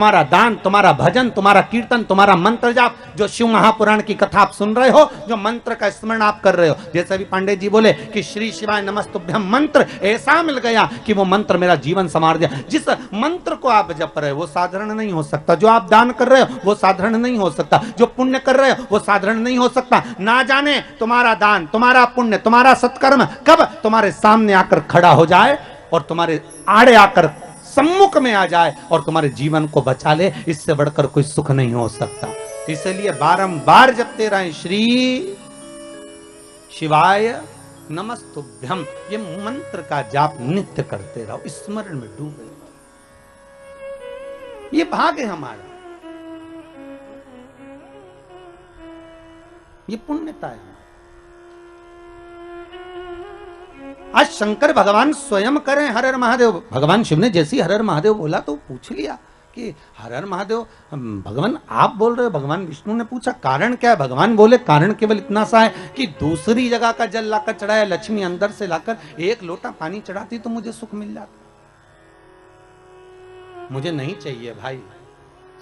तुम्हारा दान, तुम्हारा भजन, तुम्हारा कीर्तन, तुम्हारा मंत्र जाप, जो शिव महापुराण की कथा आप सुन रहे हो, जो मंत्र का स्मरण आप कर रहे हो, जैसे भी पांडे जी बोले कि श्री शिवाय नमस्तुभ्यम मंत्र ऐसा मिल गया कि वो मंत्र मेरा जीवन संवार दिया। जिस मंत्र को आप जप रहे हो वो साधारण नहीं हो सकता, जो आप दान कर रहे हो वो साधारण नहीं हो सकता, जो पुण्य कर रहे हो वो साधारण नहीं हो सकता। ना जाने तुम्हारा दान, तुम्हारा पुण्य, तुम्हारा सत्कर्म कब तुम्हारे सामने आकर खड़ा हो जाए और तुम्हारे आड़े आकर सम्मुख में आ जाए और तुम्हारे जीवन को बचा ले, इससे बढ़कर कोई सुख नहीं हो सकता। इसलिए बारंबार जपते रहे श्री शिवाय नमस्तुभ्यम, ये मंत्र का जाप नित्य करते रहो, स्मरण में डूबे रहो। ये भाग्य है हमारा, ये पुण्यता है। आज शंकर भगवान स्वयं करें हर हर महादेव। भगवान शिव ने जैसी हर हर महादेव बोला तो पूछ लिया कि हर हर महादेव भगवान आप बोल रहे हो। भगवान विष्णु ने पूछा कारण क्या है। भगवान बोले कारण केवल इतना सा है कि दूसरी जगह का जल लाकर चढ़ाया, लक्ष्मी अंदर से लाकर एक लोटा पानी चढ़ाती तो मुझे सुख मिल जाता। मुझे नहीं चाहिए भाई।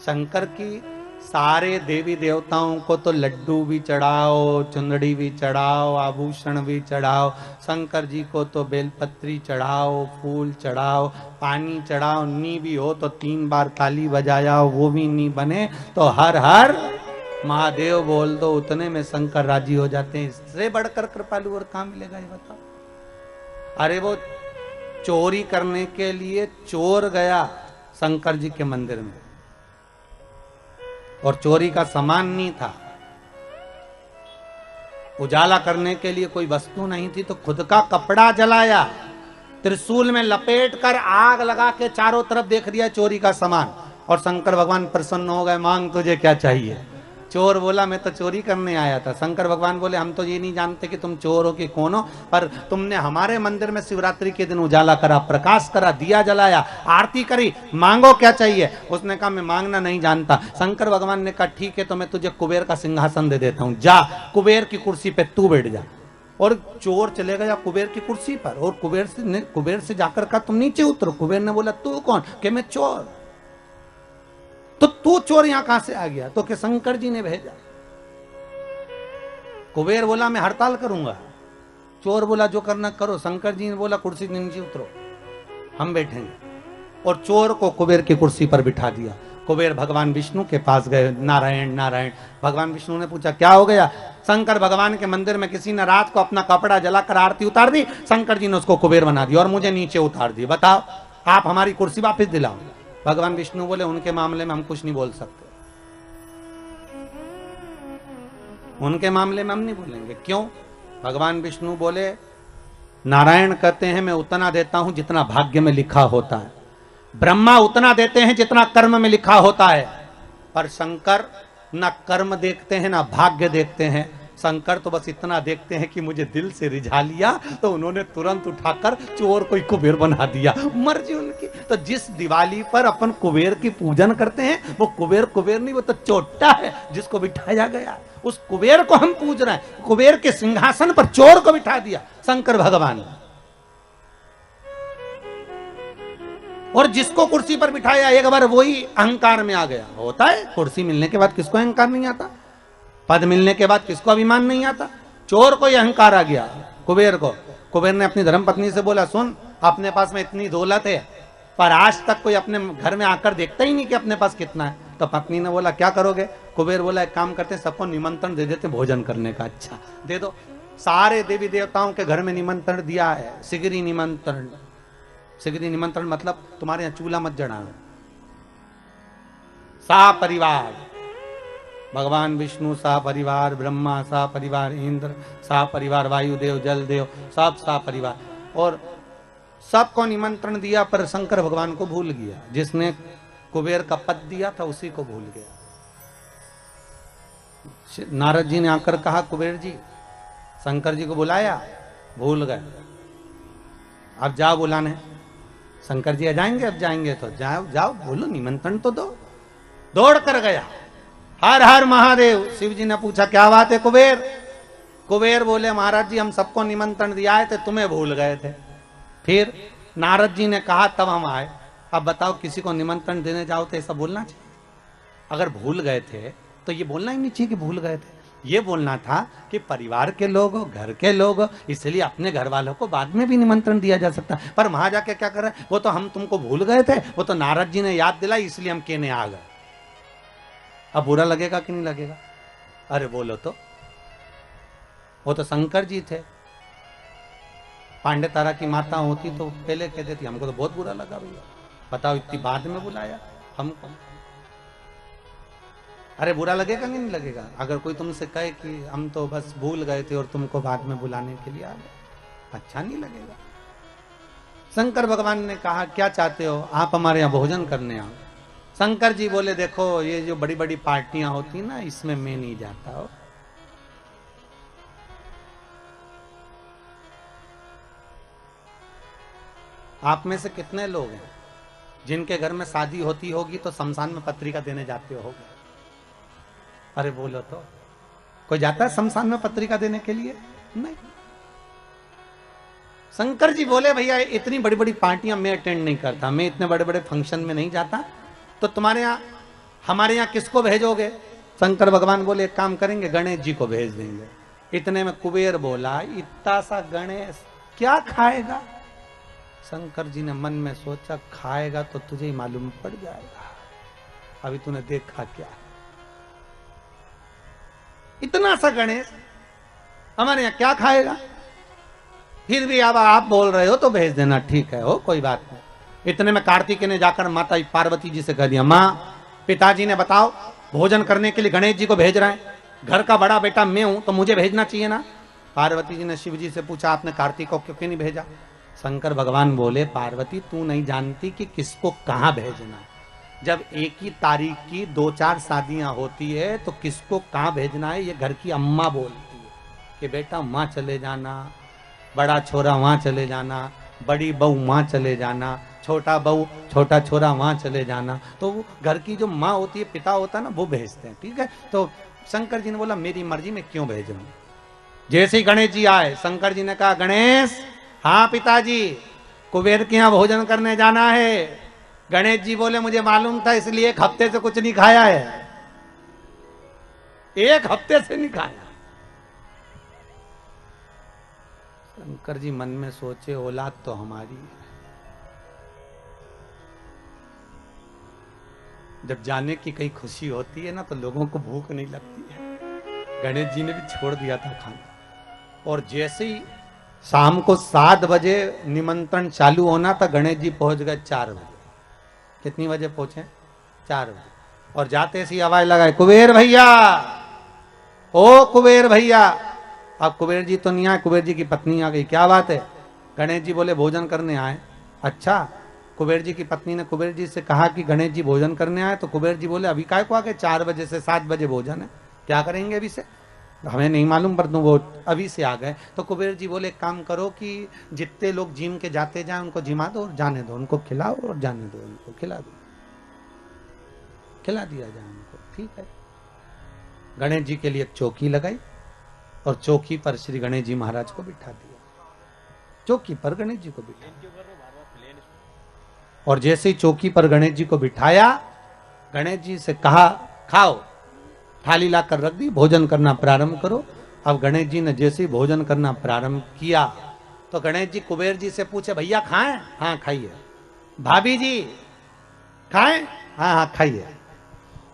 शंकर की सारे देवी देवताओं को तो लड्डू भी चढ़ाओ, चुंदड़ी भी चढ़ाओ, आभूषण भी चढ़ाओ, शंकर जी को तो बेलपत्री चढ़ाओ, फूल चढ़ाओ, पानी चढ़ाओ, नी भी हो तो 3 बार ताली बजाओ, वो भी नी बने तो हर हर महादेव बोल दो, उतने में शंकर राजी हो जाते हैं। इससे बढ़कर कृपालु और कहां मिलेगा ये बताओ। अरे वो चोरी करने के लिए चोर गया शंकर जी के मंदिर में और चोरी का सामान नहीं था, उजाला करने के लिए कोई वस्तु नहीं थी, तो खुद का कपड़ा जलाया, त्रिशूल में लपेट कर आग लगा के चारों तरफ देख दिया चोरी का सामान। और शंकर भगवान प्रसन्न हो गए, मांग तुझे क्या चाहिए। चोर बोला मैं तो चोरी करने आया था। शंकर भगवान बोले हम तो ये नहीं जानते कि तुम चोर हो कि कौन हो, पर तुमने हमारे मंदिर में शिवरात्रि के दिन उजाला करा, प्रकाश करा, दिया जलाया, आरती करी, मांगो क्या चाहिए। उसने कहा मैं मांगना नहीं जानता। शंकर भगवान ने कहा ठीक है तो मैं तुझे कुबेर का सिंहासन दे देता हूं, जा कुबेर की कुर्सी पे तू बैठ जा। और चोर चले गया कुबेर की कुर्सी पर और कुबेर से जाकर कहा तुम नीचे उतरो। कुबेर ने बोला तू कौन? कि मैं चोर। तो तू चोर यहां कहां से आ गया? तो कि शंकर जी ने भेजा। कुबेर बोला मैं हड़ताल करूंगा। चोर बोला जो करना करो। शंकर जी ने बोला कुर्सी से नीचे उतरो, हम बैठेंगे। और चोर को कुबेर की कुर्सी पर बिठा दिया। कुबेर भगवान विष्णु के पास गए, नारायण नारायण। भगवान विष्णु ने पूछा क्या हो गया? शंकर भगवान के मंदिर में किसी ने रात को अपना कपड़ा जलाकर आरती उतार दी, शंकर जी ने उसको कुबेर बना दिया और मुझे नीचे उतार दिया। बताओ आप हमारी कुर्सी वापस दिलाओ। भगवान विष्णु बोले उनके मामले में हम कुछ नहीं बोल सकते, उनके मामले में हम नहीं बोलेंगे। क्यों? भगवान विष्णु बोले नारायण कहते हैं मैं उतना देता हूं जितना भाग्य में लिखा होता है, ब्रह्मा उतना देते हैं जितना कर्म में लिखा होता है, पर शंकर ना कर्म देखते हैं ना भाग्य देखते हैं। शंकर तो बस इतना देखते हैं कि मुझे दिल से रिझा लिया तो उन्होंने तुरंत उठाकर चोर को कुबेर बना दिया, मर्जी उनकी। तो जिस दिवाली पर अपन कुबेर की पूजन करते हैं वो कुबेर कुबेर नहीं, वो तो चोटा है जिसको बिठाया गया। उस कुबेर को हम पूज रहे हैं। कुबेर के सिंहासन पर चोर को बिठा दिया शंकर भगवान। और जिसको कुर्सी पर बिठाया एक बार वही अहंकार में आ गया। होता है कुर्सी मिलने के बाद किसको अहंकार नहीं आता, पद मिलने के बाद किसको अभिमान नहीं आता। चोर को यह अहंकार आ गया कुबेर को। कुबेर ने अपनी धर्मपत्नी से बोला सुन अपने पास में इतनी दौलत है पर आज तक कोई अपने घर में आकर देखता ही नहीं कि अपने पास कितना है। तो पत्नी ने बोला क्या करोगे? कुबेर बोला एक काम करते सबको निमंत्रण दे देते भोजन करने का। अच्छा दे दो। सारे देवी देवताओं के घर में निमंत्रण दिया है, सिगरी निमंत्रण। सिगरी निमंत्रण मतलब तुम्हारे यहाँ चूल्हा मत जलाना। सा परिवार भगवान विष्णु, सा परिवार ब्रह्मा, सा परिवार इंद्र, सा परिवार वायुदेव, जलदेव, सब सा परिवार। और सबको निमंत्रण दिया पर शंकर भगवान को भूल गया। जिसने कुबेर का पद दिया था उसी को भूल गया। नारद जी ने आकर कहा कुबेर जी शंकर जी को बुलाया, भूल गए, अब जाओ बुलाने। शंकर जी आ जाएंगे, अब जाएंगे तो जाओ जाओ बोलो निमंत्रण तो दो। दौड़ कर गया, हर हर महादेव। शिव जी ने पूछा क्या बात है कुबेर? कुबेर बोले महाराज जी हम सबको निमंत्रण दिया है थे, तुम्हें भूल गए थे। फिर नारद जी ने कहा तब हम आए। अब बताओ, किसी को निमंत्रण देने जाओ तो ऐसा बोलना चाहिए? अगर भूल गए थे तो ये बोलना ही नहीं चाहिए कि भूल गए थे। ये बोलना था कि परिवार के लोग, घर के लोग, इसलिए अपने घर वालों को बाद में भी निमंत्रण दिया जा सकता। पर वहां जाके क्या कर रहे हैं, वो तो हम तुमको भूल गए थे, वो तो नारद जी ने याद दिलाई इसलिए हम कहने आ गए। अब बुरा लगेगा कि नहीं लगेगा? अरे बोलो तो, वो तो शंकर जी थे। पांडे तारा की माता होती तो पहले कह देती, हमको तो बहुत बुरा लगा भैया, बताओ इतनी बाद में बुलाया हमको। अरे बुरा लगेगा कि नहीं लगेगा? अगर कोई तुमसे कहे कि हम तो बस भूल गए थे और तुमको बाद में बुलाने के लिए आ गए, अच्छा नहीं लगेगा? शंकर भगवान ने कहा क्या चाहते हो, आप हमारे यहाँ भोजन करने आओ। शंकर जी बोले देखो, ये जो बड़ी बड़ी पार्टियां होती ना, इसमें मैं नहीं जाता हो। आप में से कितने लोग हैं जिनके घर में शादी होती होगी तो शमशान में पत्रिका देने जाते होगे? अरे बोलो तो, कोई जाता है शमशान में पत्रिका देने के लिए? नहीं। शंकर जी बोले भैया इतनी बड़ी बड़ी पार्टियां मैं अटेंड नहीं करता, मैं इतने बड़े बड़े फंक्शन में नहीं जाता, तो तुम्हारे यहाँ, हमारे यहाँ किसको भेजोगे? शंकर भगवान बोले एक काम करेंगे, गणेश जी को भेज देंगे। इतने में कुबेर बोला इतना सा गणेश क्या खाएगा? शंकर जी ने मन में सोचा, खाएगा तो तुझे ही मालूम पड़ जाएगा, अभी तूने देखा क्या। इतना सा गणेश हमारे यहाँ क्या खाएगा? फिर भी अब आप बोल रहे हो तो भेज देना, ठीक है, हो कोई बात नहीं। इतने में कार्तिक ने जाकर माता पार्वती जी से कह दिया, माँ पिताजी ने बताओ भोजन करने के लिए गणेश जी को भेज रहे हैं, घर का बड़ा बेटा मैं हूं तो मुझे भेजना चाहिए ना। पार्वती जी ने शिव जी से पूछा आपने कार्तिक को क्यों नहीं भेजा? शंकर भगवान बोले पार्वती तू नहीं जानती कि किसको कहां भेजना है। जब एक ही तारीख की 2-4 शादियां होती है तो किसको कहां भेजना है ये घर की अम्मा बोलती है कि बेटा वहां चले जाना, बड़ा छोरा वहां चले जाना, बड़ी बहू वहां चले जाना, छोटा बहू छोटा छोरा वहां चले जाना। तो वो घर की जो माँ होती है, पिता होता है ना, वो भेजते हैं, ठीक है। तो शंकर जी ने बोला मेरी मर्जी में क्यों भेज रहा हूं। जैसे ही गणेश जी आए, शंकर जी ने कहा गणेश, हाँ पिताजी कुबेर के यहाँ भोजन करने जाना है। गणेश जी बोले मुझे मालूम था, इसलिए 1 हफ्ते से कुछ नहीं खाया है, 1 हफ्ते से नहीं खाया। शंकर जी मन में सोचे औलाद तो हमारी है, जब जाने की कहीं खुशी होती है ना तो लोगों को भूख नहीं लगती है। गणेश जी ने भी छोड़ दिया था खाना, और जैसे ही शाम को 7 बजे निमंत्रण चालू होना था, गणेश जी पहुंच गए 4 बजे। कितनी बजे पहुंचे? 4 बजे। और जाते से आवाज लगाए कुबेर भैया, ओ कुबेर भैया। अब कुबेर जी तो नहीं आए, कुबेर जी की पत्नी आ गई। क्या बात है? गणेश जी बोले भोजन करने आए। अच्छा। कुबेर जी की पत्नी ने कुबेर जी से कहा कि गणेश जी भोजन करने आए, तो कुबेर जी बोले अभी काय को आ गए, 4 बजे से 7 बजे भोजन है, क्या करेंगे अभी से? हमें नहीं मालूम, पर तुम वो अभी से आ गए। तो कुबेर जी बोले एक काम करो कि जितने लोग जिम के जाते जाए उनको जिमा दो और जाने दो, उनको खिलाओ और जाने दो, उनको खिला दो, खिला दिया जाए उनको, ठीक है। गणेश जी के लिए एक चौकी लगाई और चौकी पर श्री गणेश जी महाराज को बिठा दिया, चौकी पर गणेश जी को बिठा दिया। और जैसे ही चौकी पर गणेश जी को बिठाया, गणेश जी से कहा खाओ, थाली लाकर रख दी, भोजन करना प्रारंभ करो। अब गणेश जी ने जैसे ही भोजन करना प्रारंभ किया तो गणेश जी कुबेर जी से पूछे भैया खाएं? हाँ खाइए। भाभी जी खाएं? हाँ हाँ खाइए।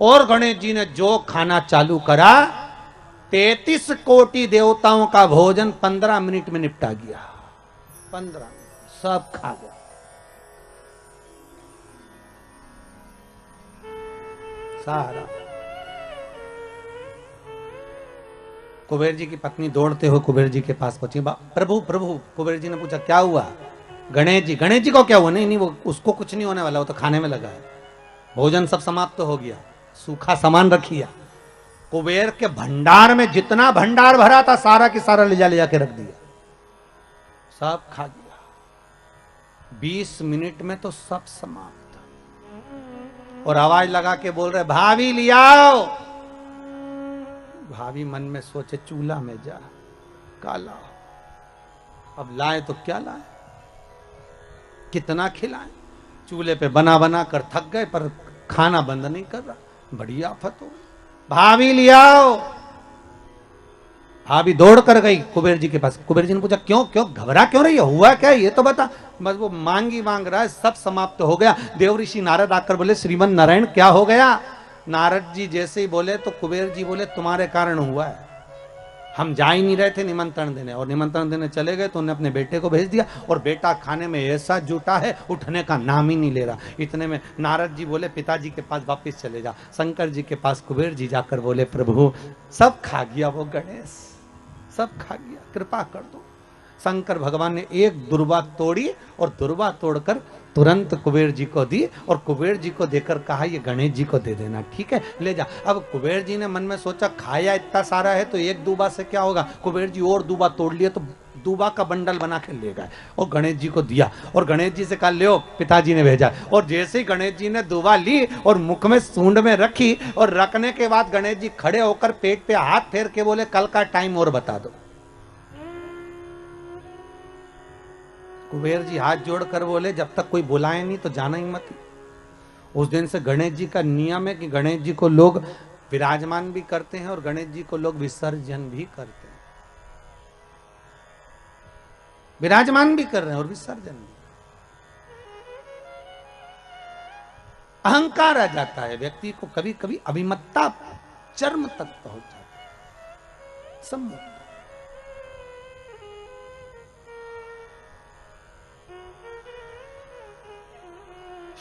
और गणेश जी ने जो खाना चालू करा, 33 कोटि देवताओं का भोजन 15 मिनट में निपटा गया। 15 सब खा गया। सारा। कुबेर जी की पत्नी दौड़ते हुए कुबेर जी के पास पहुंची। प्रभु प्रभु, कुबेर जी ने पूछा क्या हुआ? गणेश जी को क्या हुआ? नहीं नहीं, वो उसको कुछ नहीं होने वाला, वो तो खाने में लगा है, भोजन सब समाप्त हो गया, सूखा सामान रखिया। कुबेर के भंडार में जितना भंडार भरा था सारा की सारा ले जाके रख दिया, सब खा गया। 20 मिनट में तो सब समाप्त। और आवाज लगा के बोल रहे भाभी लियाओ। भाभी मन में सोचे चूल्हा में जा काला, अब लाए तो क्या लाए, कितना खिलाए। चूल्हे पे बना बना कर थक गए, पर खाना बंद नहीं कर रहा। बड़ी आफत हो गई। भाभी लिया आओ। भाभी दौड़ कर गई कुबेर जी के पास। कुबेर जी ने पूछा क्यों क्यों घबरा क्यों रही है, हुआ क्या ये तो बता। बस वो मांग रहा है, सब समाप्त हो गया। देव ऋषि नारद आकर बोले श्रीमन नारायण क्या हो गया। नारद जी जैसे ही बोले तो कुबेर जी बोले तुम्हारे कारण हुआ है, हम जा ही नहीं रहे थे निमंत्रण देने, और निमंत्रण देने चले गए तो उन्होंने अपने बेटे को भेज दिया, और बेटा खाने में ऐसा जुटा है उठने का नाम ही नहीं ले रहा। इतने में नारद जी बोले पिताजी के पास वापस चले जा। शंकर जी के पास कुबेर जी जाकर बोले प्रभु सब खा गया वो गणेश, सब खा गया, कृपा कर दो। शंकर भगवान ने एक दुर्वा तोड़ी और दुर्वा तोड़कर तुरंत कुबेर जी को दी, और कुबेर जी को देकर कहा ये गणेश जी को दे देना, ठीक है ले जा। अब कुबेर जी ने मन में सोचा खाया इतना सारा है तो एक दूबा से क्या होगा। कुबेर जी और दूबा तोड़ लिए तो दूबा का बंडल बना के ले गए और गणेश जी को दिया, और गणेश जी से कहा ले, पिताजी ने भेजा। और जैसे ही गणेश जी ने दूबा ली और मुख में सूंड में रखी, और रखने के बाद गणेश जी खड़े होकर पेट पे हाथ फेर के बोले कल का टाइम और बता दो। कुबेर जी हाथ जोड़कर बोले जब तक कोई बुलाए नहीं तो जाना ही मत। उस दिन से गणेश जी का नियम है कि गणेश जी को लोग विराजमान भी करते हैं और गणेश जी को लोग विसर्जन भी करते हैं। विराजमान भी कर रहे हैं और विसर्जन भी। अहंकार आ जाता है व्यक्ति को, कभी कभी अभिमत्ता चरम तक पहुंच जाती है। सम्मुख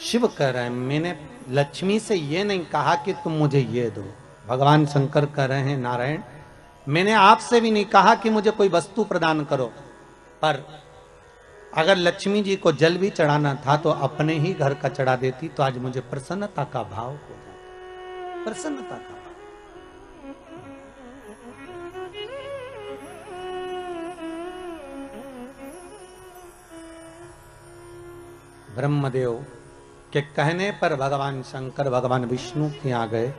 शिव कह रहे हैं मैंने लक्ष्मी से ये नहीं कहा कि तुम मुझे ये दो। भगवान शंकर कह रहे हैं नारायण मैंने आपसे भी नहीं कहा कि मुझे कोई वस्तु प्रदान करो, पर अगर लक्ष्मी जी को जल भी चढ़ाना था तो अपने ही घर का चढ़ा देती तो आज मुझे प्रसन्नता का भाव हो जाता। प्रसन्नता का भाव। ब्रह्मदेव के कहने पर भगवान शंकर भगवान विष्णु के यहाँ गए।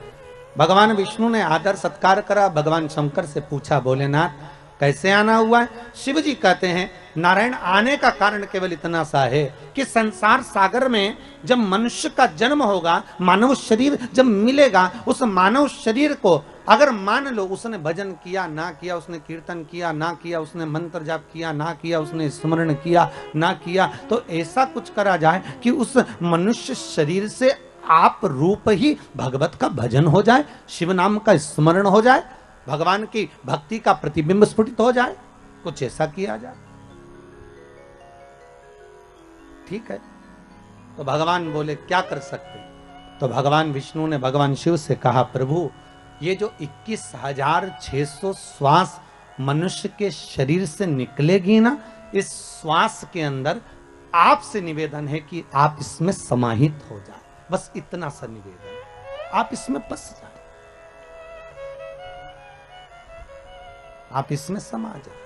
भगवान विष्णु ने आदर सत्कार करा। भगवान शंकर से पूछा भोलेनाथ कैसे आना हुआ है। शिव जी कहते हैं नारायण आने का कारण केवल इतना सा है कि संसार सागर में जब मनुष्य का जन्म होगा, मानव शरीर जब मिलेगा, उस मानव शरीर को अगर मान लो उसने भजन किया ना किया, उसने कीर्तन किया ना किया, उसने मंत्र जाप किया ना किया, उसने स्मरण किया ना किया, तो ऐसा कुछ करा जाए कि उस मनुष्य शरीर से आप रूप ही भगवत का भजन हो जाए, शिव नाम का स्मरण हो जाए, भगवान की भक्ति का प्रतिबिंब स्फुटित हो जाए, कुछ ऐसा किया जाए। ठीक है, तो भगवान बोले क्या कर सकते। तो भगवान विष्णु ने भगवान शिव से कहा प्रभु ये जो 21,600 श्वास मनुष्य के शरीर से निकलेगी ना, इस श्वास के अंदर आपसे निवेदन है कि आप इसमें समाहित हो जाए। बस इतना सा निवेदन, आप इसमें बस जाए, आप इसमें समा जाए।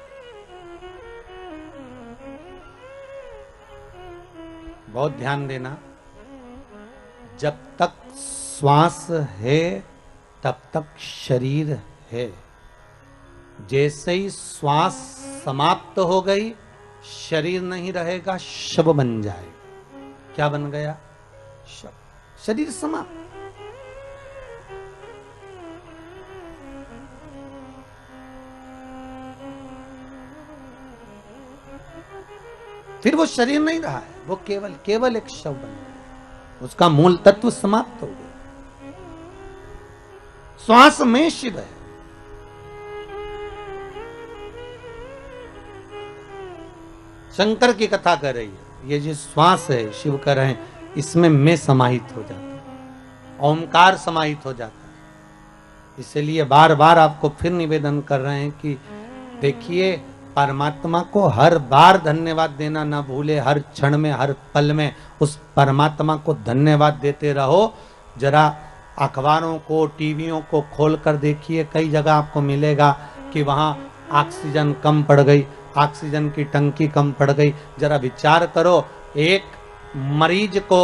बहुत ध्यान देना, जब तक श्वास है तब तक शरीर है। जैसे ही श्वास समाप्त हो गई शरीर नहीं रहेगा, शव बन जाएगा। क्या बन गया? शव। शरीर समाप्त। फिर वो शरीर नहीं रहा है, वो केवल एक शव बन गया, उसका मूल तत्व समाप्त हो गया। श्वास में शिव है। शंकर की कथा कर रही है, ये जो श्वास है शिव कह रहे हैं इसमें मैं समाहित हो जाता हूं, ओंकार समाहित हो जाता है। इसलिए बार बार आपको फिर निवेदन कर रहे हैं कि देखिए परमात्मा को हर बार धन्यवाद देना ना भूले, हर क्षण में हर पल में उस परमात्मा को धन्यवाद देते रहो। जरा अखबारों को टीवियों को खोल कर देखिए, कई जगह आपको मिलेगा कि वहाँ ऑक्सीजन कम पड़ गई, ऑक्सीजन की टंकी कम पड़ गई। जरा विचार करो, एक मरीज को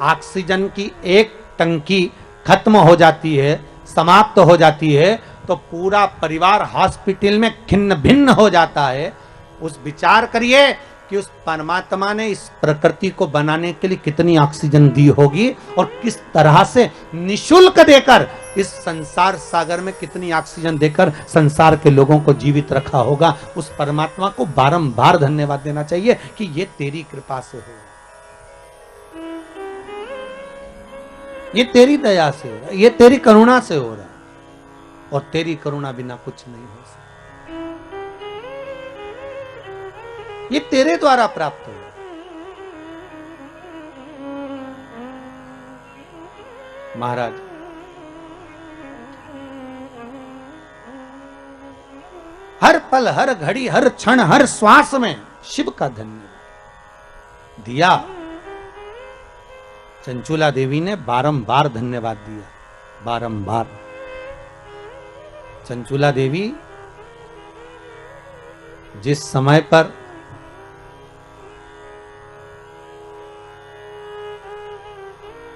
ऑक्सीजन की एक टंकी खत्म हो जाती है, समाप्त हो जाती है, तो पूरा परिवार हॉस्पिटल में खिन्न भिन्न हो जाता है। उस विचार करिए कि उस परमात्मा ने इस प्रकृति को बनाने के लिए कितनी ऑक्सीजन दी होगी और किस तरह से निशुल्क देकर इस संसार सागर में कितनी ऑक्सीजन देकर संसार के लोगों को जीवित रखा होगा। उस परमात्मा को बारंबार धन्यवाद देना चाहिए कि ये तेरी कृपा से हो, ये तेरी दया से हो रहा है, ये तेरी करुणा से हो रहा है, और तेरी करुणा बिना कुछ नहीं हो सकता। ये तेरे द्वारा प्राप्त हो। महाराज, हर पल, हर घड़ी, हर क्षण, हर श्वास में शिव का धन्यवाद दिया। चंचुला देवी ने बारंबार धन्यवाद दिया, बारंबार। चंचुला देवी जिस समय पर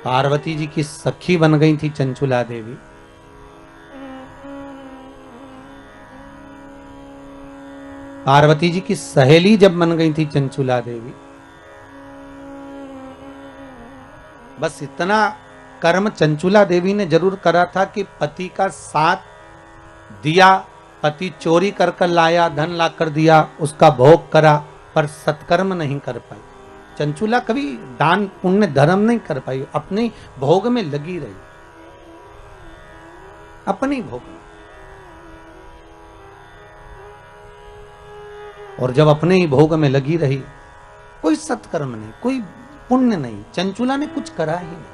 पार्वती जी की सखी बन गई थी चंचुला देवी, पार्वती जी की सहेली जब बन गई थी चंचुला देवी, बस इतना कर्म चंचुला देवी ने जरूर करा था कि पति का साथ दिया, पति चोरी कर कर लाया, धन ला कर दिया, उसका भोग करा, पर सत्कर्म नहीं कर पाई। चंचुला कभी दान पुण्य धर्म नहीं कर पाई, अपने भोग में लगी रही, अपनी भोग में। और जब अपने ही भोग में लगी रही, कोई सत्कर्म नहीं, कोई पुण्य नहीं, चंचुला ने कुछ करा ही नहीं।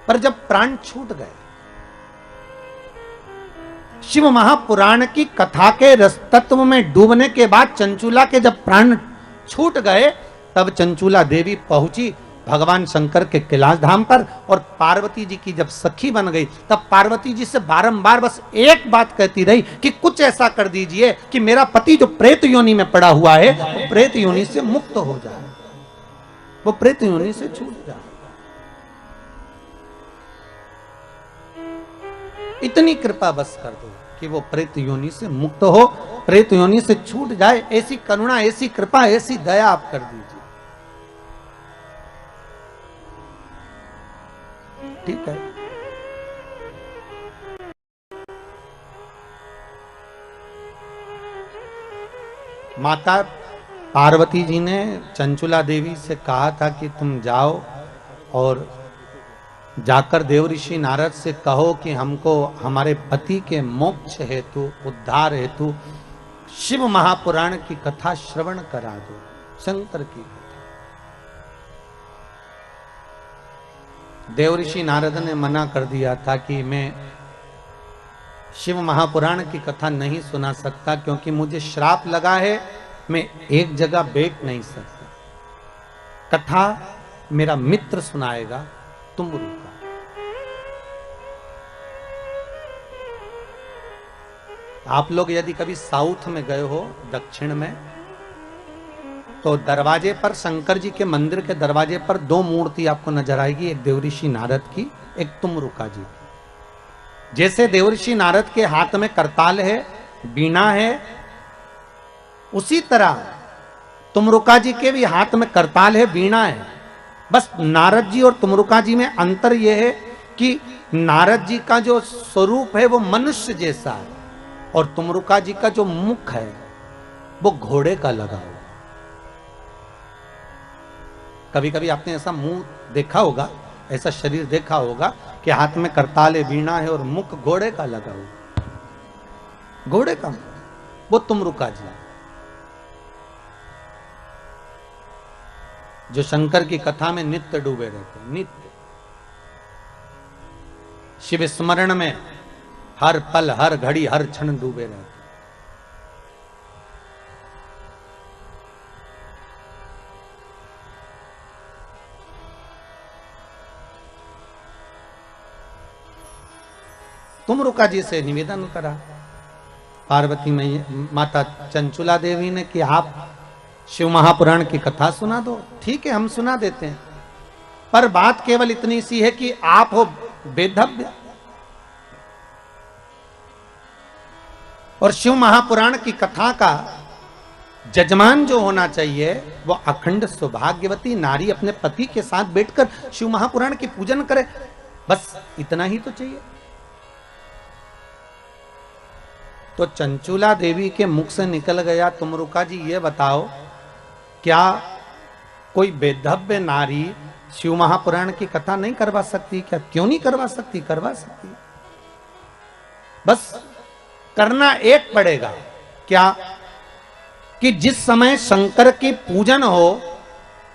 पर जब प्राण छूट गए, शिव महापुराण की कथा के रस तत्व में डूबने के बाद चंचुला के जब प्राण छूट गए, तब चंचुला देवी पहुंची भगवान शंकर के कैलाश धाम पर, और पार्वती जी की जब सखी बन गई, तब पार्वती जी से बारंबार बस एक बात कहती रही कि कुछ ऐसा कर दीजिए कि मेरा पति जो प्रेत योनि में पड़ा हुआ है, वो प्रेत योनि से मुक्त हो जाए, वो प्रेत योनि से छूट जाए। इतनी कृपा बस कर दो कि वो प्रेत योनि से मुक्त हो, प्रेत योनि से छूट जाए। ऐसी करुणा, ऐसी कृपा, ऐसी दया आप कर दीजिए। ठीक है। माता पार्वती जी ने चंचुला देवी से कहा था कि तुम जाओ और जाकर देव ऋषि नारद से कहो कि हमको हमारे पति के मोक्ष हेतु, उद्धार हेतु शिव महापुराण की कथा श्रवण करा दो, शंकर की कथा। देव ऋषि नारद ने मना कर दिया था कि मैं शिव महापुराण की कथा नहीं सुना सकता, क्योंकि मुझे श्राप लगा है, मैं एक जगह बैठ नहीं सकता। कथा मेरा मित्र सुनाएगा, तुम रुका। आप लोग यदि कभी साउथ में गए हो, दक्षिण में, तो दरवाजे पर, शंकर जी के मंदिर के दरवाजे पर दो मूर्ति आपको नजर आएगी, एक देवऋषि नारद की, एक तुमरुका जी की। जैसे देवऋषि नारद के हाथ में करताल है, बीणा है, उसी तरह तुमरुका जी के भी हाथ में करताल है, बीणा है। बस नारद जी और तुमरुका जी में अंतर यह है कि नारद जी का जो स्वरूप है वो मनुष्य जैसा है, और तुमरुका जी का जो मुख है वो घोड़े का लगा हुआ। कभी कभी आपने ऐसा मुंह देखा होगा, ऐसा शरीर देखा होगा कि हाथ में करताल है, वीणा है और मुख घोड़े का लगा हुआ, घोड़े का मुख, वो तुमरुका जी जो शंकर की कथा में नित्य डूबे रहते, नित्य शिव स्मरण में हर पल, हर घड़ी, हर क्षण डूबे रहते। तुमरुका जी से निवेदन करा पार्वती माता चंचुला देवी ने कि आप शिव महापुराण की कथा सुना दो। ठीक है, हम सुना देते हैं, पर बात केवल इतनी सी है कि आप हो वेदव्य, और शिव महापुराण की कथा का जजमान जो होना चाहिए वो अखंड सौभाग्यवती नारी अपने पति के साथ बैठकर शिव महापुराण की पूजन करे, बस इतना ही तो चाहिए। तो चंचुला देवी के मुख से निकल गया, तुम रुका जी ये बताओ, क्या कोई बेधव्य नारी शिव महापुराण की कथा नहीं करवा सकती क्या? क्यों नहीं करवा सकती? करवा सकती, बस करना एक पड़ेगा। क्या कि जिस समय शंकर की पूजन हो,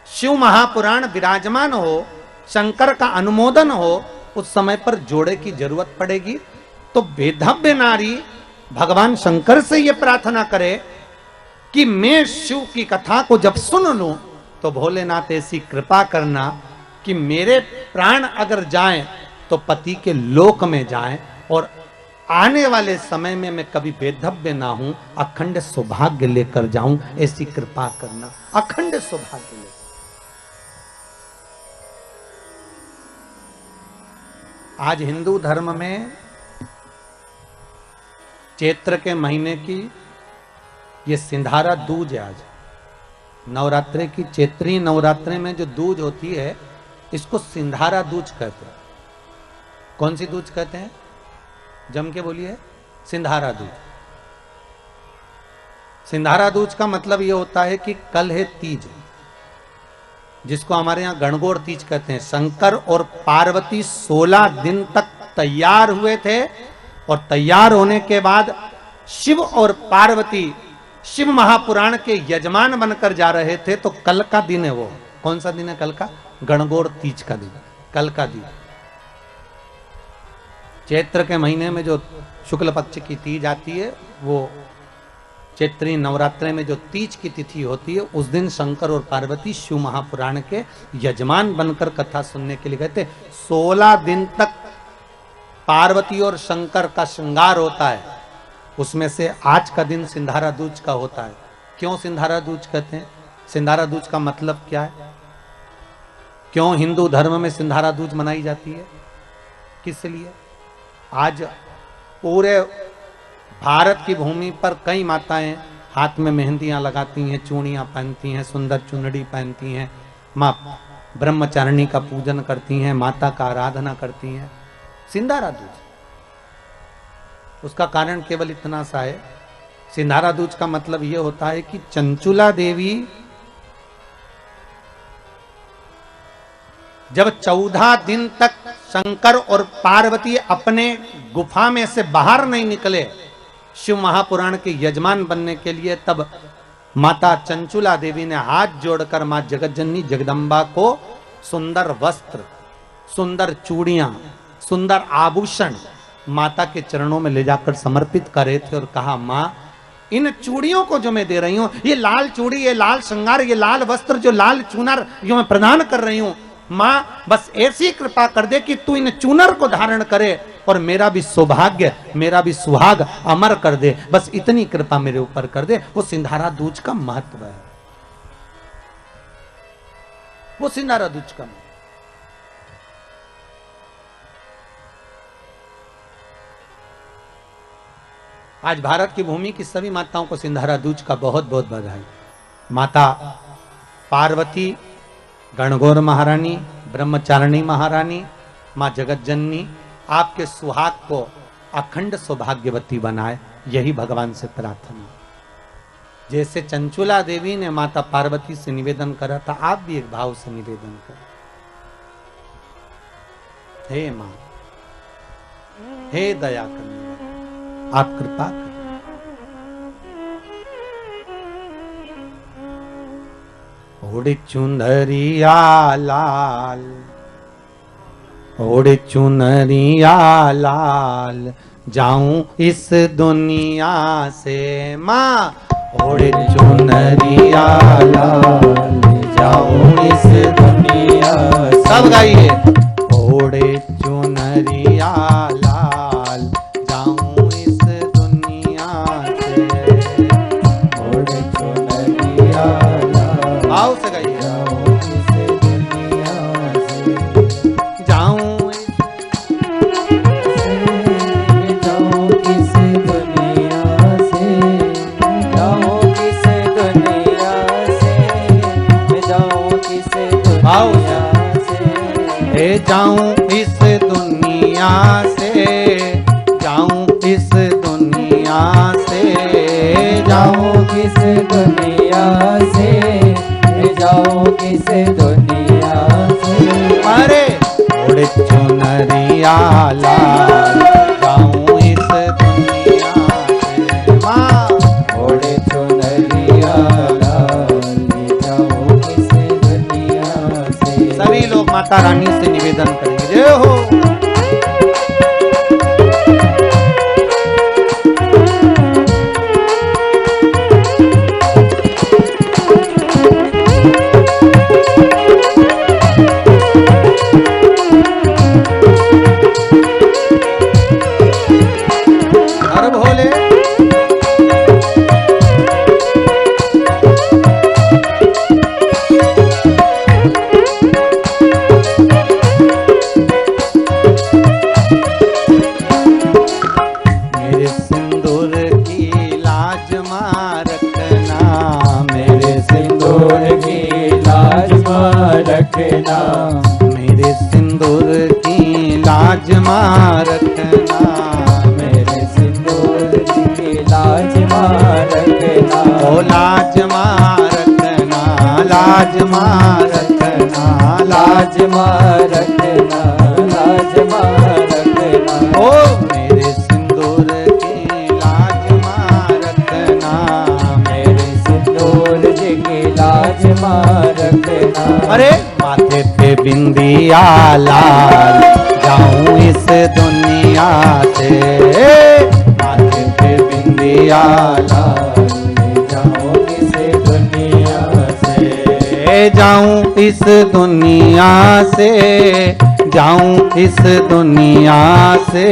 शिव महापुराण विराजमान हो, शंकर का अनुमोदन हो, उस समय पर जोड़े की जरूरत पड़ेगी। तो बेधव्य नारी भगवान शंकर से यह प्रार्थना करे कि मैं शिव की कथा को जब सुन लूं तो भोलेनाथ ऐसी कृपा करना कि मेरे प्राण अगर जाएं तो पति के लोक में जाएं और आने वाले समय में मैं कभी बेधव्य ना हूं, अखंड सौभाग्य लेकर जाऊं, ऐसी कृपा करना। अखंड सौभाग्य लेकर। आज हिंदू धर्म में चैत्र के महीने की ये सिंधारा दूज है। आज नवरात्रे की चैत्री नवरात्रे में जो दूज होती है इसको सिंधारा दूज कहते हैं। कौन सी दूज कहते हैं? जम के बोलिए। सिंधारा दूज। सिंधारा दूज का मतलब यह होता है कि कल है तीज, जिसको हमारे यहां गणगौर तीज कहते हैं। शंकर और पार्वती 16 दिन तक तैयार हुए थे और तैयार होने के बाद शिव और पार्वती शिव महापुराण के यजमान बनकर जा रहे थे। तो कल का दिन है वो। कौन सा दिन है कल का? गणगौर तीज का दिन, कल का दिन। चैत्र के महीने में जो शुक्ल पक्ष की तीज आती है, वो चैत्री नवरात्रे में जो तीज की तिथि होती है, उस दिन शंकर और पार्वती शिव महापुराण के यजमान बनकर कथा सुनने के लिए गए थे। 16 दिन तक पार्वती और शंकर का श्रृंगार होता है। उसमें से आज का दिन सिंधारा दूज का होता है। क्यों सिंधारा दूज कहते हैं? सिंधारा दूज का मतलब क्या है? क्यों हिंदू धर्म में सिंधारा दूज मनाई जाती है? किस लिए? आज पूरे भारत की भूमि पर कई माताएं हाथ में मेहंदियां लगाती हैं, चूड़ियां पहनती हैं, सुंदर चुनरी पहनती हैं, मां ब्रह्मचारिणी का पूजन करती हैं, माता का आराधना करती हैं। सिंधारा दूज, उसका कारण केवल इतना सा है। सिंधारा दूज का मतलब यह होता है कि चंचुला देवी जब 14 दिन तक शंकर और पार्वती अपने गुफा में से बाहर नहीं निकले शिव महापुराण के यजमान बनने के लिए, तब माता चंचुला देवी ने हाथ जोड़कर मां जगतजननी जगदम्बा को सुंदर वस्त्र, सुंदर चूड़ियां, सुंदर आभूषण माता के चरणों में ले जाकर समर्पित करे थे और कहा, मां इन चूड़ियों को जो मैं दे रही हूं, ये लाल चूड़ी, ये लाल श्रृंगार, ये लाल वस्त्र, जो लाल चूनर जो मैं प्रदान कर रही हूं, मां बस ऐसी कृपा कर दे कि तू इन चूनर को धारण करे और मेरा भी सौभाग्य, मेरा भी सुहाग अमर कर दे। बस इतनी कृपा मेरे ऊपर कर दे। वो सिंधारा दूज का महत्व है। वो सिंधारा दूज का महत्व। आज भारत की भूमि की सभी माताओं को सिंधारा दूज का बहुत बहुत बधाई। माता पार्वती, गणगौर महारानी, ब्रह्मचारिणी महारानी, मां जगतजननी आपके सुहाग को अखंड सौभाग्यवती बनाए, यही भगवान से प्रार्थना। जैसे चंचुला देवी ने माता पार्वती से निवेदन करा था, आप भी एक भाव से निवेदन करें। हे मां, हे दया करने, आप कृपा करें। ओढ़ चुनरिया लाल, ओढ़ चुनरिया लाल, जाऊं इस दुनिया से मां। ओढ़ चुनरिया लाल, जाऊं इस दुनिया से। सब गाइए। ओढ़ चुनरिया लाल, जाऊं इस दुनिया से। ओढ़ चुनरिया लाल, आओ से गाइए। से, जाऊं किस दुनिया से, जाऊं किस दुनिया से। अरे ओढ़े चुनरिया लाल जाऊं इस दुनिया से। माँ ओढ़े चुनरिया लाल जाऊं किस दुनिया से। सभी लोग माता रानी से निवेदन करेंगे, जय हो। हर भोले मेरे सिंदूर की लाज मां रखना, मेरे सिंदूर की लाज मां रखना, मेरे सिंदूर की लाज मां रखना, मेरे सिंदूर की लाज मां रखना। ओ लाज मां रखना, लाज मां रखना, लाज मां रखना, लाज मां रखना। ओ मेरे सिंदूर की लाज मां रखना, मेरे सिंदूर की लाज मां रखना। अरे माथे पे बिंदिया लाल जाऊं इस दुनिया से, माथे पे बिंदिया लाल जाऊं किस दुनिया से, जाऊं इस दुनिया से, जाऊं इस दुनिया से,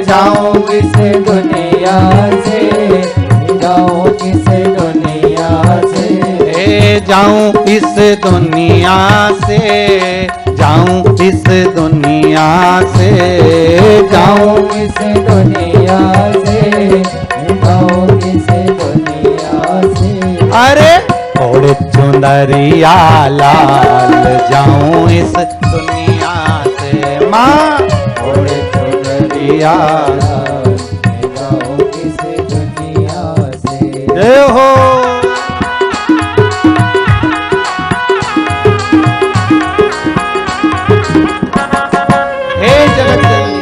जाऊं किस दुनिया से, जाऊं किस दुनिया से। जाऊं इस दुनिया से, जाऊं इस दुनिया से, जाऊं किस दुनिया से, जाऊं किस दुनिया से। अरे ओढ़े चुनरिया लाल जाऊं इस दुनिया से। माँ ओढ़े चुनरिया लाल जाऊं किस दुनिया से। जय हो। हे जगत जननी,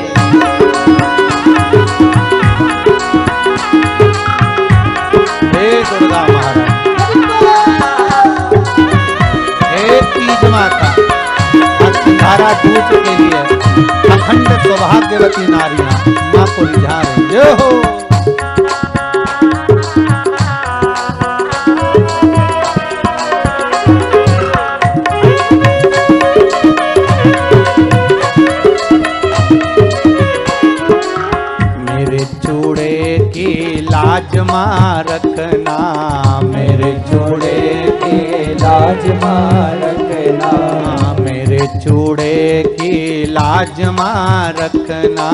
हे दुर्गा महारानी, हे तीज माता, सिंधारा दूत के लिए अखंड सौभाग्यवती नारियां माँ को रिझा रही, जय हो। मेरे चूड़े की लाज मां रखना, मेरे चूड़े की लाज मां रखना, मेरे चूड़े की लाज मां रखना,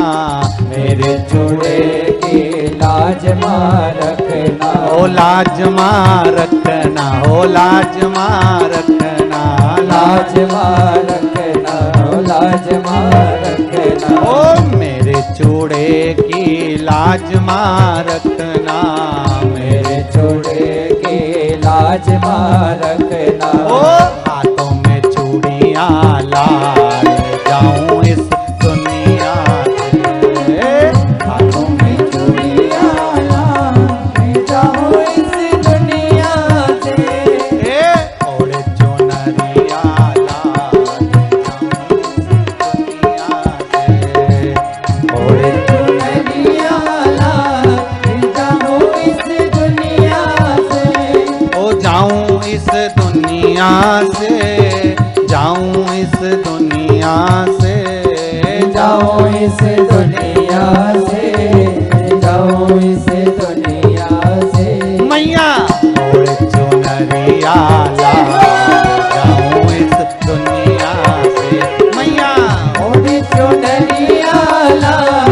मेरे चूड़े की लाज मां रखना। ओ लाज मां रखना, ओ लाज मां रखना, लाज मां रखना, लाज मां रखना। ओ मेरे चूड़े की लाज मां रखना, मेरे चूड़े की लाज मां रखना। ओ हाथों में चूड़ियां लाल जाऊं इस दुनिया से, हाथों में चूड़ियां लाल जाऊं इस दुनिया से। ओढ़े चुनरिया लाल जाऊं इस दुनिया से, ओढ़े चुनरिया लाल जाऊं इस दुनिया से। ओ जाऊं इस दुनिया से, जाऊं इस दुनिया से, जाऊं इस दुनिया से, जाऊं इस दुनिया से। मैया ओढ़े चुनरिया लाल जाऊं इस दुनिया से, मैया ओढ़े चुनरिया लाल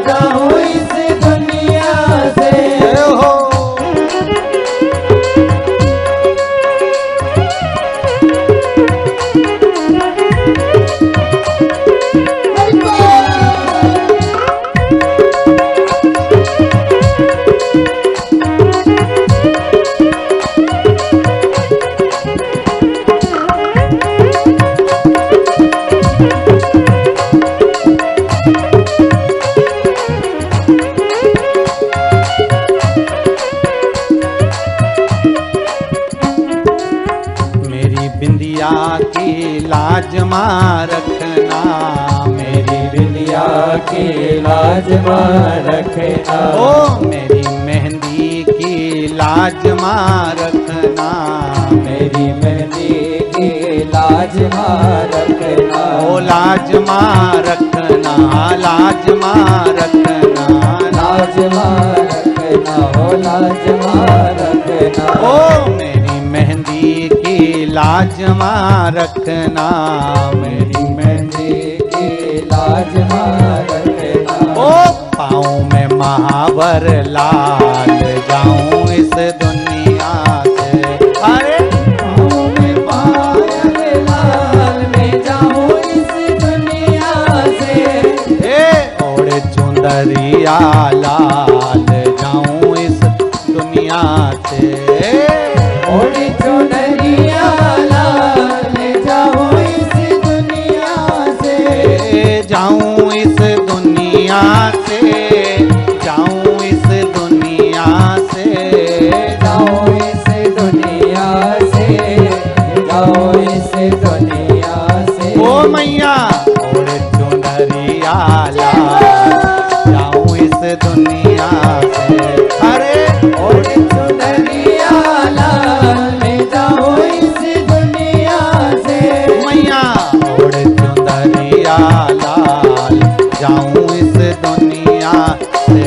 जाऊं इस दुनिया से। जय हो। की लाज मां रखना, ओ मेरी मेहंदी की लाज मां रखना, मेरी मेहंदी की लाज मां रखना, ओ लाज मां रखना, लाज मां रखना, लाज मां रखना, ओ लाज मां रखना, ओ मेरी मेहंदी की लाज मां रखना, मेरी मेहंदी की लाज मां रखना, ओ पाँव में महावर लाल जाऊं इस दुनिया से, अरे पाँव में पायल लाल में जाऊं इस दुनिया से, ओढ़ चुंदरिया लाल जाऊं इस दुनिया से, ओढ़ चुनरिया लाल जाऊं इस दुनिया से, जाऊं इस दुनिया से, जाऊं इस दुनिया से, जाऊं इस दुनिया से, जाऊं इस दुनिया से, ओ मैया ओढ़ चुनरिया लाल जाऊं इस दुनिया से, अरे ओढ़ चुनरिया लाल जाऊं इस दुनिया से, मैया ओढ़ चुंदरिया लाल जाऊं इस दुनिया से,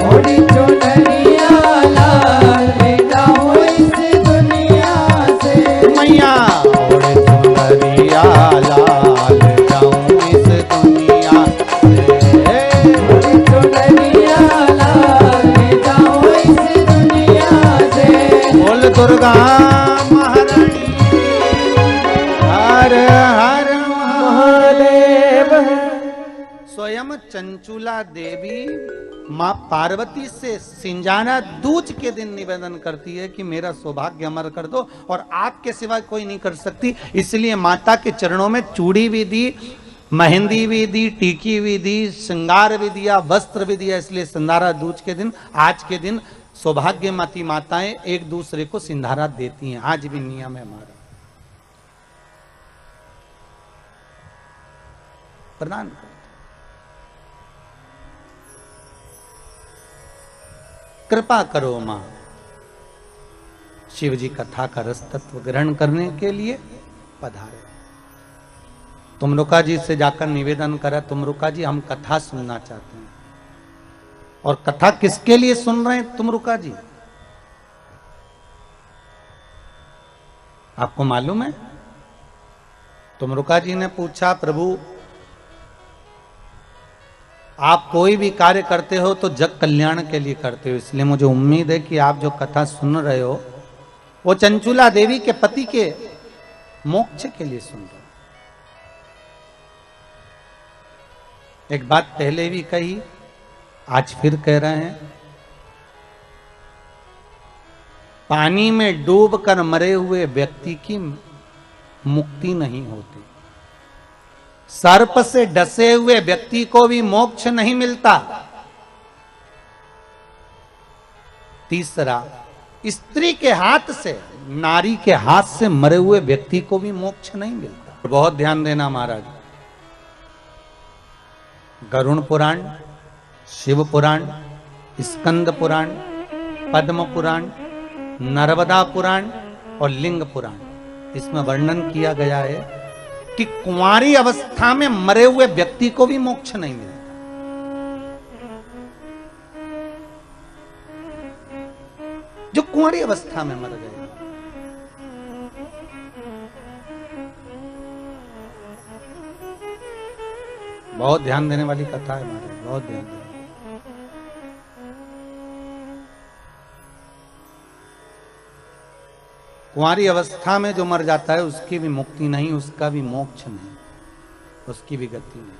ओढ़ चुनरिया लाल जाऊं इस दुनिया से, मैया ओढ़ चुंदरिया लाल जाऊं इस दुनिया से, ओढ़ चुनरिया लाल जाऊं इस दुनिया से, बोल दुर्गा महारानी हर हर महादेव। स्वयं चंचुला देवी माँ पार्वती से सिंजाना दूज के दिन निवेदन करती है कि मेरा सौभाग्य अमर कर दो और आपके सिवा कोई नहीं कर सकती, इसलिए माता के चरणों में चूड़ी भी दी, मेहंदी भी दी, टीकी भी दी, श्रृंगार भी दिया, वस्त्र भी दिया। इसलिए सिंधारा दूज के दिन, आज के दिन सौभाग्यवती माताएं एक दूसरे को सिंधारा देती हैं। आज भी नियम है हमारा, प्रदान करते। कृपा करो मां, शिव जी कथा का रस तत्व ग्रहण करने के लिए पधारे। तुमरुका जी से जाकर निवेदन करा, तुमरुका जी हम कथा सुनना चाहते हैं। और कथा किसके लिए सुन रहे हैं तुमरुका जी? आपको मालूम है? तुमरुका जी ने पूछा, प्रभु आप कोई भी कार्य करते हो तो जग कल्याण के लिए करते हो, इसलिए मुझे उम्मीद है कि आप जो कथा सुन रहे हो वो चंचुला देवी के पति के मोक्ष के लिए सुन रहे हो। एक बात पहले भी कही, आज फिर कह रहे हैं, पानी में डूबकर मरे हुए व्यक्ति की मुक्ति नहीं होती, सर्प से डसे हुए व्यक्ति को भी मोक्ष नहीं मिलता। तीसरा, स्त्री के हाथ से, नारी के हाथ से मरे हुए व्यक्ति को भी मोक्ष नहीं मिलता। बहुत ध्यान देना महाराज, गरुण पुराण, शिव पुराण, स्कंद पुराण, पद्म पुराण, नर्मदा पुराण और लिंग पुराण, इसमें वर्णन किया गया है कि कुंवारी अवस्था में मरे हुए व्यक्ति को भी मोक्ष नहीं मिलता। जो कुंवारी अवस्था में मर गए, बहुत ध्यान देने वाली कथा है हमारे, बहुत ध्यान देने। कुंवारी अवस्था में जो मर जाता है उसकी भी मुक्ति नहीं, उसका भी मोक्ष नहीं, उसकी भी गति नहीं।